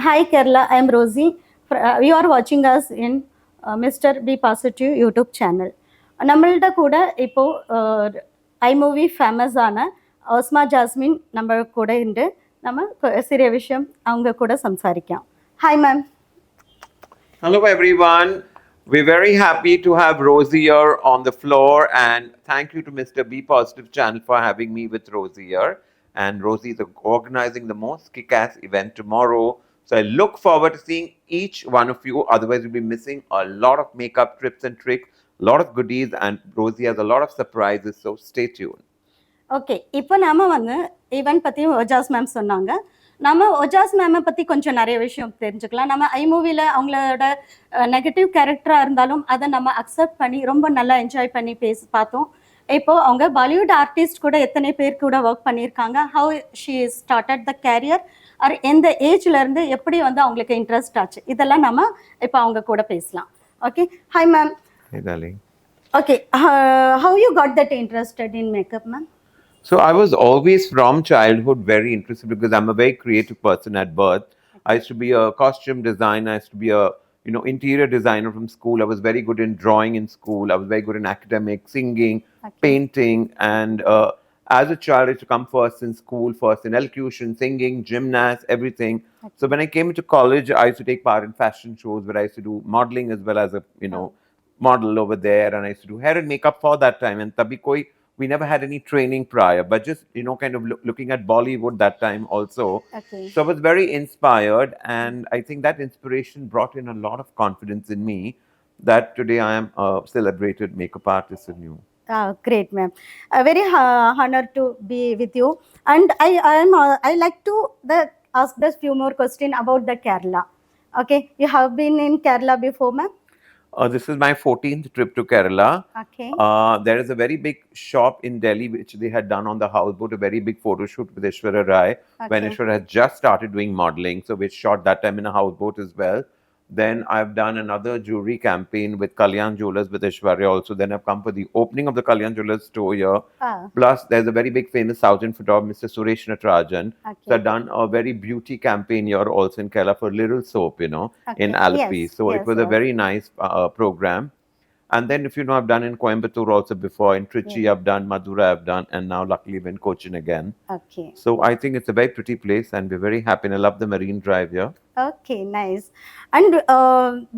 Hi Kerala, I am Rosie. You are watching us in Mr. Be Positive YouTube channel. നമ്മളുടെ കൂടെ ഇപ്പോൾ I movie famous ആണ് Osmo Jasmine നമ്മുടെ കൂടെ ഉണ്ട്. നമ്മൾ സിറിയ വിഷയം அவங்க கூட സംസാരിക്കാം. Hi ma'am. Hello, everyone. We're very happy to have Rosie here on the floor, and thank you to Mr. Be Positive channel for having me with Rosie here. And Rosie is organizing the most kick-ass event tomorrow. So I look forward to seeing each one of you. Otherwise, you'll be missing a lot of makeup tips and tricks, a lot of goodies, and Rosie has a lot of surprises. So stay tuned. Okay, இப்போ நாம் வந்து event பற்றி Ojas ma'am சொன்னாங்க. நம்ம ஒஜாஸ் மேமை பற்றி கொஞ்சம் நிறைய விஷயம் தெரிஞ்சுக்கலாம். நம்ம ஐ மூவியில் அவங்களோட நெகட்டிவ் கேரக்டராக இருந்தாலும் அதை நம்ம அக்செப்ட் பண்ணி ரொம்ப நல்லா என்ஜாய் பண்ணி பார்த்தோம். இப்போது அவங்க பாலிவுட் ஆர்டிஸ்ட் கூட எத்தனை பேர் கூட ஒர்க் பண்ணியிருக்காங்க, how she started the career, or எந்த ஏஜ்லேருந்து எப்படி வந்து அவங்களுக்கு இன்ட்ரெஸ்ட் ஆச்சு, இதெல்லாம் நம்ம இப்போ அவங்க கூட பேசலாம். Okay, hi ma'am. Hey, darling. Okay, how you got that interested in makeup, ma'am? So I was always from childhood very interested because I'm a very creative person at birth. I used to be a costume designer. I used to be a interior designer from school. I was very good in drawing in school. I was very good in academics, singing, painting, and as a child, I used to come first in school, first in elocution, singing, gymnast, everything. So when I came into college, I used to take part in fashion shows where I used to do modeling as well as a model over there, and I used to do hair and makeup for that time. And tabhi koi we never had any training prior, but just kind of looking at Bollywood that time also. Okay. So I was very inspired, and I think that inspiration brought in a lot of confidence in me that today I am a celebrated makeup artist in you. Great, ma'am. Very honored to be with you. And I like to ask this few more questions about the Kerala. Okay, you have been in Kerala before, ma'am? This is my 14th trip to Kerala. Okay. There is a very big shop in Delhi which they had done on the houseboat, a very big photo shoot with Aishwarya Rai when Aishwarya had just started doing modeling. So we shot that time in a houseboat as well. Then I've done another jewelry campaign with Kalyan Jewelers with Aishwarya also. Then I've come for the opening of the Kalyan Jewelers store here. Plus, there's a very big famous South Indian photographer, Mr. Suresh Natarajan. So I've done a very beauty campaign here also in Kerala for Little Soap, in Alleppey. Yes, So it was a very nice program. And then, if you know, I've done in Coimbatore also before. In Trichy, I've done. Madura, I've done. And now, luckily, we're in Cochin again. Okay. So I think it's a very pretty place, and we're very happy. And I love the Marine Drive here. Okay, nice. And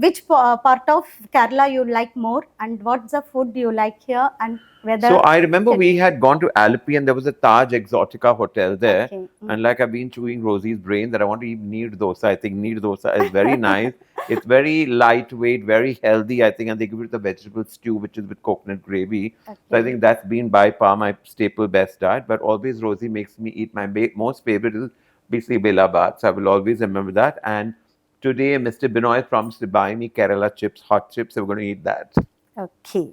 which part of Kerala you like more, and what's the food you like here, and whether? So I remember we had gone to Alleppey, and there was a Taj Exotica hotel there. Okay. And like I've been chewing Rosie's brain that I want to eat neer dosa. I think neer dosa is very nice. It's very lightweight, very healthy, I think, and they give it the vegetable stew, which is with coconut gravy. So I think that's been by far my staple best diet. But always Rosie makes me eat my most favorite is basically Belabad. So I will always remember that. And today, Mr. Binoy promised to buy me Kerala chips, hot chips. So we're going to eat that. Okay.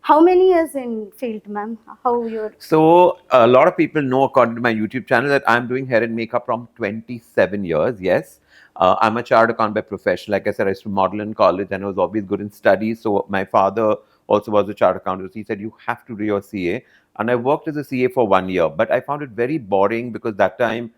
How many years in field, ma'am? How you're? So a lot of people know, according to my YouTube channel, that I'm doing hair and makeup from 27 years. Yes. I'm a chartered accountant by profession. Like I said, I used to model in college and I was always good in studies. So my father also was a chartered accountant. He said, you have to do your CA. And I worked as a CA for 1 year. But I found it very boring because that time,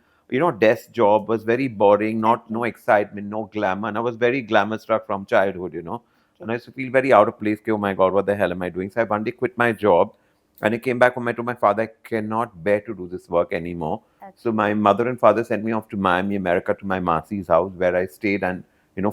desk job was very boring, no excitement, no glamour. And I was very glamour struck from childhood, And I used to feel very out of place. Oh my God, what the hell am I doing? So I one day quit my job. And I came back home. I told my father, I cannot bear to do this work anymore. So my mother and father sent me off to Miami, America, to my Masi's house, where I stayed and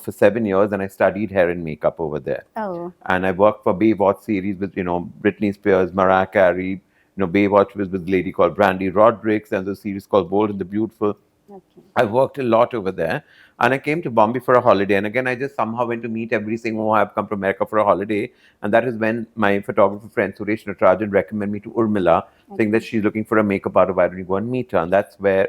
for 7 years, and I studied hair and makeup over there. Oh. And I worked for Baywatch series with Britney Spears, Mariah Carey. Baywatch was with a lady called Brandy Rodriguez, and the series called Bold and the Beautiful. Okay. I worked a lot over there, and I came to Bombay for a holiday. And again, I just somehow went to meet every saying, "Oh, I've come from America for a holiday." And that is when my photographer friend Suresh Natarajan recommended me to Urmila, saying that she's looking for a makeup artist. Why don't you go and meet her? And that's where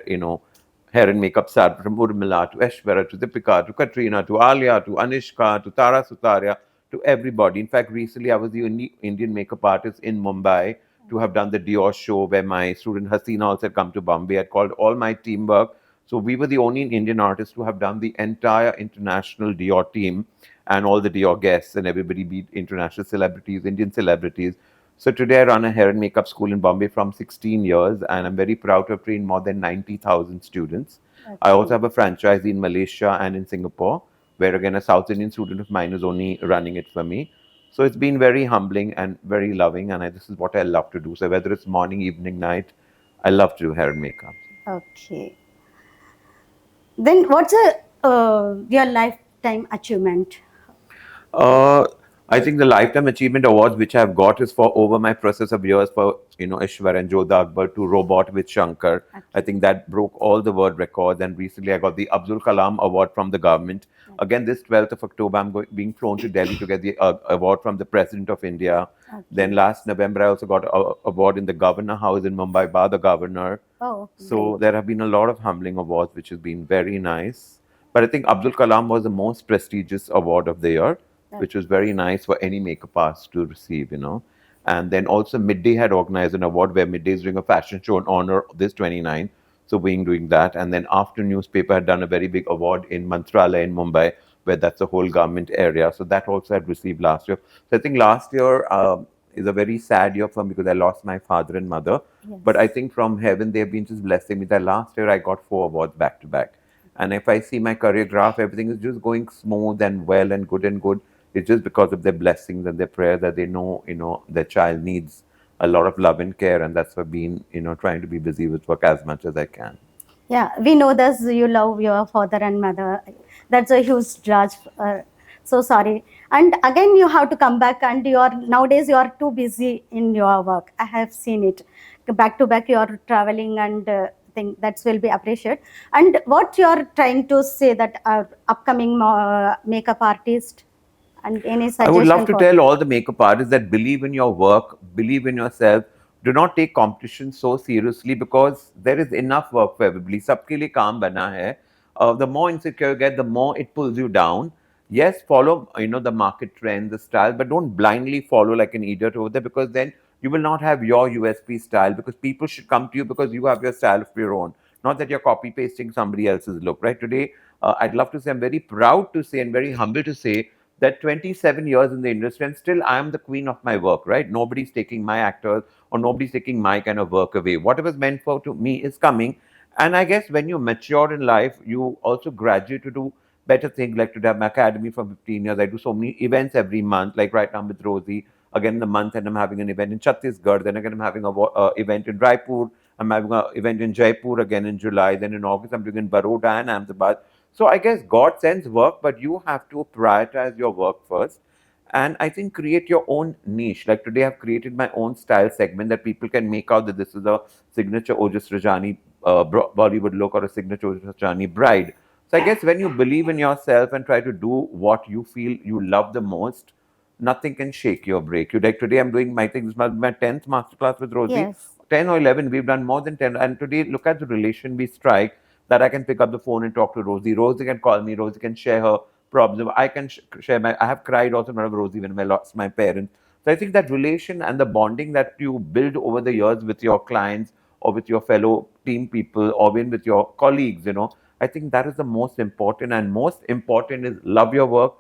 hair and makeup started, from Urmila to Aishwarya to Deepika to Katrina to Alia to Anushka to Tara Sutaria to everybody. In fact, recently I was the only Indian makeup artist in Mumbai to have done the Dior show, where my student Hasina also had come to Bombay. I called all my teamwork. So we were the only Indian artists to have done the entire international Dior team and all the Dior guests, and everybody, be international celebrities, Indian celebrities. So today I run a hair and makeup school in Bombay from 16 years, and I'm very proud to have trained more than 90,000 students. I also Okay. have a franchise in Malaysia and in Singapore, where again a South Indian student of mine is only running it for me. So it's been very humbling and very loving, and this is what I love to do. So whether it's morning, evening, night, I love to do hair and makeup. Okay. Then what's your lifetime achievement? Uh, I think the Lifetime Achievement Awards which I've got is for over my process of years for Ishwar and Jodha Akbar to Robot with Shankar. I Okay. think that broke all the world records. And recently I got the Abdul Kalam Award from the government. Again, this 12th of October, being flown to Delhi to get the award from the President of India. Then Okay. last November, I also got an award in the Governor House in Mumbai by the governor. Oh, So great. there have been a lot of humbling awards, which has been very nice. But I think Abdul Kalam was the most prestigious award of the year, which was very nice for any makeup artist to receive. And then also Midday had organized an award where Midday is doing a fashion show in honor of this 29. So being doing that. And then After Newspaper had done a very big award in Mantralaya in Mumbai, where that's a whole government area. So that also had received last year. So I think last year is a very sad year for me because I lost my father and mother. But I Yes. think from heaven, they've been just blessing me that last year I got 4 awards back to back. And if I see my career graph, everything is just going smooth and well and good and good. It's just because of their blessings and their prayer that they know, their child needs a lot of love and care. And that's why being, trying to be busy with work as much as I can. Yeah, we know that you love your father and mother. That's a huge judge. So sorry. And again, you have to come back, and nowadays you are too busy in your work. I have seen it. Back to back, you are traveling, and think that will be appreciated. And what you are trying to say that our upcoming makeup artist, and any I would love suggestion to for? tell all the makeup artists that believe in your work, believe in yourself. Do not take competition so seriously because there is enough work for everybody. सबके लिए काम बना है. The more insecure you get, the more it pulls you down. Yes, follow the market trends, the style, but don't blindly follow like an idiot over there because then you will not have your USP style because people should come to you because you have your style of your own. Not that you're copy pasting somebody else's look, right? Today, I'd love to say I'm very proud to say and very humble to say that 27 years in the industry and still I am the queen of my work, right? Nobody's taking my actors or nobody's taking my kind of work away. Whatever's meant for to me is coming. And I guess when you mature in life, you also graduate to do better things. Like today, I'm academy for 15 years. I do so many events every month. Like right now with Rosie, again in the month, and I'm having an event in Chhattisgarh. Then again, I'm having a event in Raipur. I'm having an event in Jaipur again in July. Then in August, I'm doing in Baroda and Ahmedabad. So I guess God sends work, but you have to prioritize your work first. And I think create your own niche. Like today, I've created my own style segment that people can make out that this is a signature ojas Rajani Bollywood look or a signature ojas Rajani bride. So I guess when you believe in yourself and try to do what you feel you love the most, nothing can shake you or break you. Like today, I'm doing my thing. This is my 10th masterclass with Rosie. Yes. 10 or 11, we've done more than 10. And today, look at the relation we strike that I can pick up the phone and talk to Rosie. Rosie can call me. Rosie can share her problems. I can share I have cried also in front of Rosie when I lost my parents. So I think that relation and the bonding that you build over the years with your clients or with your fellow team people or even with your colleagues, I think that is the most important. And most important is love your work,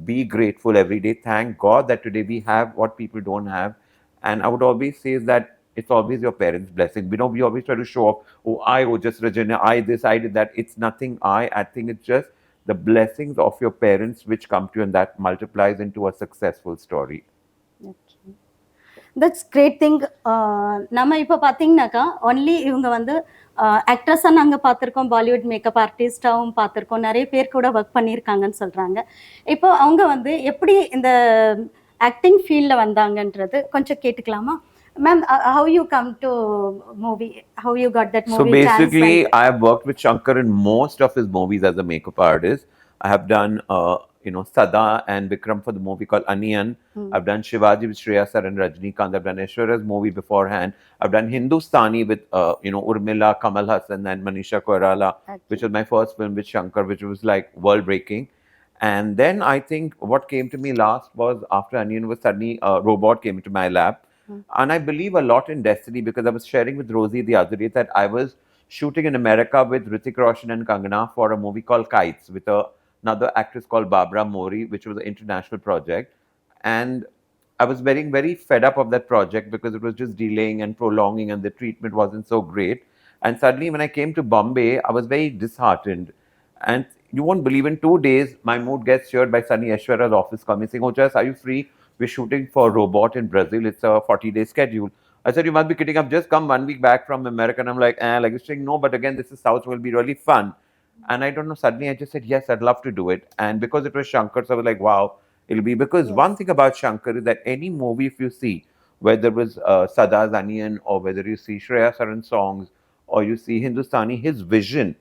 be grateful every day. Thank God that today we have what people don't have. And I would always say is that it's always your parents' blessing. We always try to show off, oh, oh, just Rajani, I this, I did that. It's nothing I think it's just the blessings of your parents which come to you and that multiplies into a successful story. Okay. That's great thing. நம்ம இப்போ பார்த்தீங்கன்னாக்கா only இவங்க வந்து ஆக்ட்ரஸாக நாங்கள் பார்த்துருக்கோம், Bollywood makeup ஆர்டிஸ்டாகவும் பார்த்துருக்கோம், நிறைய பேர் கூட ஒர்க் பண்ணியிருக்காங்கன்னு சொல்கிறாங்க. இப்போ அவங்க வந்து எப்படி இந்த ஆக்டிங் ஃபீல்டில் வந்தாங்கன்றது கொஞ்சம் கேட்டுக்கலாமா ma'am? How you come to movie, how you got that So movie chance? basically, I have worked with Shankar in most of his movies as a makeup artist. I have done, Sada and Vikram for the movie called Aniyan. I've done Shivaji with Shreya Sar and Rajnikant. I've done Aishwarya's movie beforehand. I've done Hindustani with, Urmila, Kamal Hassan and Manisha Koirala, which was my first film with Shankar, which was like world breaking. And then I think what came to me last was after Aniyan was suddenly a robot came into my lap. And I believe a lot in destiny because I was sharing with Rosie the other day that I was shooting in America with Hrithik Roshan and Kangana for a movie called Kites with another actress called Barbara Mori, which was an international project. And I was very, very fed up of that project because it was just delaying and prolonging and the treatment wasn't so great. And suddenly, when I came to Bombay, I was very disheartened. And you won't believe, in 2 days, my mood gets cheered by Sunny Aishwarya's office coming saying, Ojas, are you free? We're shooting for Robot in Brazil. It's a 40-day schedule. I said, you must be kidding. I've just come 1 week back from America. And I'm like you're saying, no, but again, this is South, will be really fun. And I don't know, suddenly I just said, yes, I'd love to do it. And because it was Shankar, so I was like, wow, it'll be. Because one Yes. thing about Shankar is that any movie, if you see, whether it was Sada's Onion or whether you see Shreya Saran songs or you see Hindustani, his vision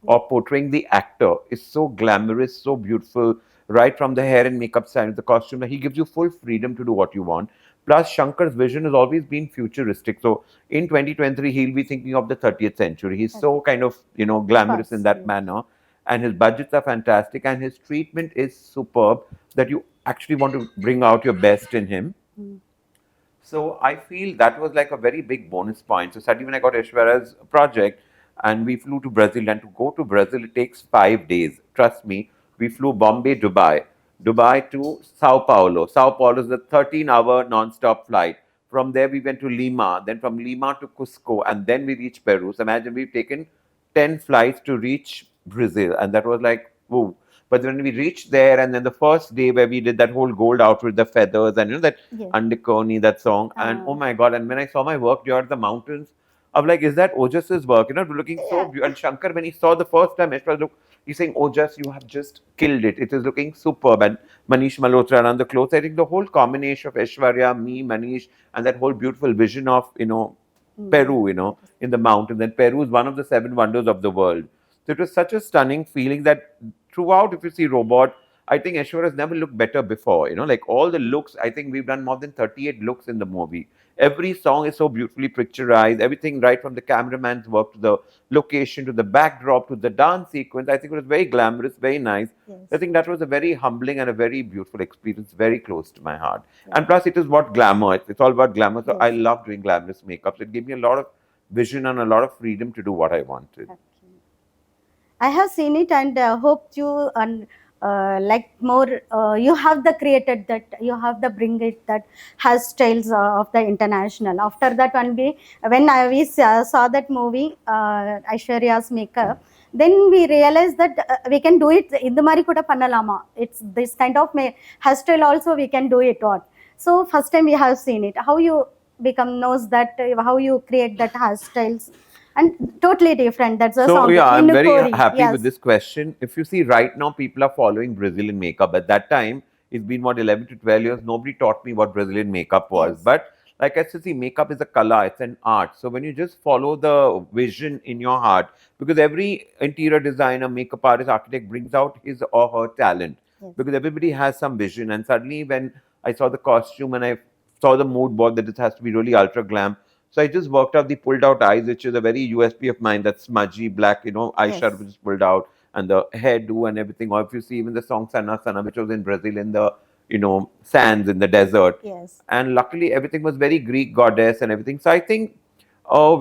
of portraying the actor is so glamorous, so beautiful, right from the hair and makeup style, the costume, that he gives you full freedom to do what you want. Plus, Shankar's vision has always been futuristic. So in 2023, he'll be thinking of the 30th century. He's so kind of, glamorous in Fast, that yes. manner. And his budgets are fantastic. And his treatment is superb that you actually want to bring out your best in him. So I feel that was like a very big bonus point. So suddenly when I got Aishwarya's project and we flew to Brazil, and to go to Brazil, it takes 5 days. Trust me, we flew Bombay, Dubai to Sao Paulo. Sao Paulo is a 13-hour non-stop flight. From there, we went to Lima, then from Lima to Cusco, and then we reached Peru. So imagine we've taken 10 flights to reach Brazil, and that was like, whoa. But when we reached there, and then the first day where we did that whole gold outfit, the feathers, and that Yes. Andikoni, that song, and oh my God! And when I saw my work during the mountains, I was like, "Is that Ojas's work?" Looking so Yeah. beautiful. And Shankar, when he saw the first time, he's saying, "Ojas, you have just killed it. It is looking superb." And Manish Malhotra and the clothes. I think the whole combination of Aishwarya, me, Manish, and that whole beautiful vision of Peru, in the mountains. And Peru is one of the seven wonders of the world. So it was such a stunning feeling that throughout, if you see Robot, I think Ashwar has never looked better before. Like all the looks, I think we've done more than 38 looks in the movie. Every song is so beautifully picturized, everything right from the cameraman's work to the location to the backdrop to the dance sequence. I think it was very glamorous, very nice. Yes. I think that was a very humbling and a very beautiful experience, very close to my heart. And plus, it is what glamour. It's all about glamour. So I Yes. love doing glamorous makeups. It gave me a lot of vision and a lot of freedom to do what I wanted. Okay. I have seen it and hope you like more. You have the created that you have the bring it that hairstyles of the international. After that one be when we saw that movie Aishwarya's makeup, then we realized that we can do it. In the mari kuda pannalama. It's this kind of hairstyle also we can do it. What? So first time we have seen it. How you become knows that how you create that hairstyles. And totally different. That's a So song. yeah, I'm very Inukori. happy Yes. with this question. If you see right now, people are following Brazilian makeup. At that time, it's been what 11 to 12 years. Nobody taught me what Brazilian makeup was. Yes. But like I said, see, makeup is a color. It's an art. So when you just follow the vision in your heart, because every interior designer, makeup artist, architect brings out his or her talent. Yes. Because everybody has some vision. And suddenly, when I saw the costume and I saw the mood board that this has to be really ultra glam. So I just worked out the pulled out eyes, which is a very USP of mine. That smudgy black, eyeshadow which is pulled out, and the hairdo and everything. Or if you see even the song Sana Sana, which was in Brazil in the sands in the desert. Yes. And luckily everything was very Greek goddess and everything. So I think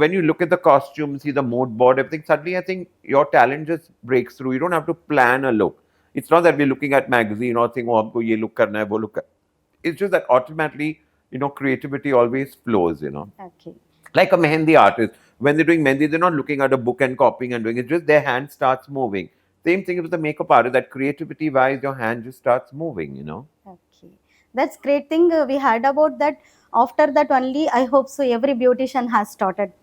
when you look at the costume, see the mood board, everything, suddenly I think your talent just breaks through. You don't have to plan a look. It's not that we're looking at magazine or saying, oh, humko ye look karna hai, wo look. It's just that automatically, creativity always flows. Okay. Like a mehendi artist, when they're doing mehendi, they're not looking at a book and copying and doing it. Just their hand starts moving. Same thing with the makeup artist. That creativity wise, your hand just starts moving. Okay. That's great thing we heard about that. After that only, I hope so. Every beautician has started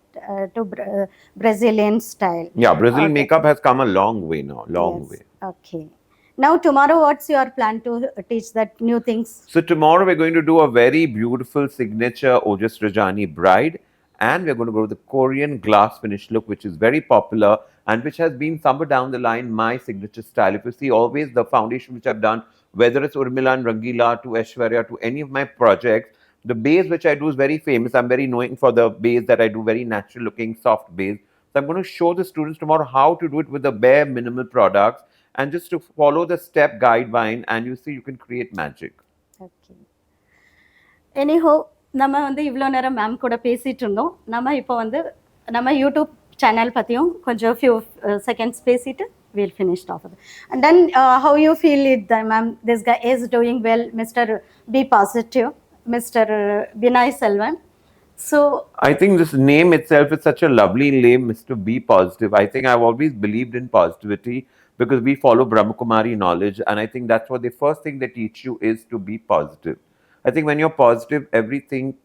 to Brazilian style. Yeah, Brazilian Okay. makeup has come a long way now. Long Yes. way. Okay. Now tomorrow, what's your plan to teach that new things? So tomorrow we're going to do a very beautiful signature Ojas Rajani bride, and we're going to go to the Korean glass finish look, which is very popular and which has been somewhere down the line my signature style. If you see, always the foundation which I've done, whether it's Urmila and Rangila to Aishwarya to any of my projects, the base which I do is very famous. I'm very knowing for the base that I do, very natural looking soft base. So I'm going to show the students tomorrow how to do it with the bare minimal products and just to follow the step guideline, and you see you can create magic. Okay. Anyhow, நம்ம வந்து இவ்வளோ நேரம் ma'am கூட பேசிகிட்டு இருந்தோம். நம்ம இப்போ வந்து நம்ம யூடியூப் சேனல் பற்றியும் கொஞ்சம் ஃபியூ செகண்ட்ஸ் பேசிட்டு we'll finish off. And then how you feel it, ma'am, this guy is doing well, Mr. Be positive. Mr. Binay Selvan. So I think this name itself is such a lovely name, Mr. Be Positive. I think I've always believed in positivity because we follow Brahmakumari knowledge, and I think that's what the first thing they teach you is to be positive. I think when you're positive, everything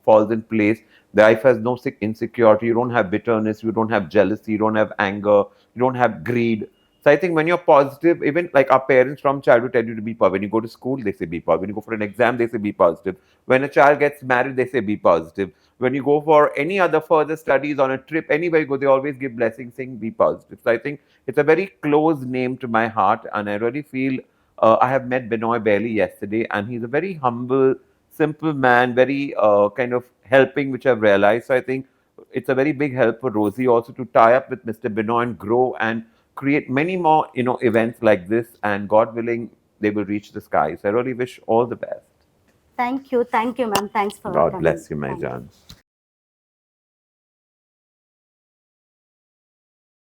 falls in place. Life has no insecurity. You don't have bitterness. You don't have jealousy. You don't have anger. You don't have greed. So I think when you're positive, even like our parents from childhood tell you to be positive. When you go to school, they say be positive. When you go for an exam, they say be positive. When a child gets married, they say be positive. When you go for any other further studies on a trip, anywhere you go, they always give blessings saying be positive. So I think it's a very close name to my heart, and I really feel I have met Benoy barely yesterday, and he's a very humble, simple man, very kind of helping, which I've realized. So I think it's a very big help for Rosie also to tie up with Mr. Benoy and grow and create many more events like this, and God willing, they will reach the skies. I really wish all the best. thank you, ma'am. Thanks for God coming. bless you, my Thank you. John.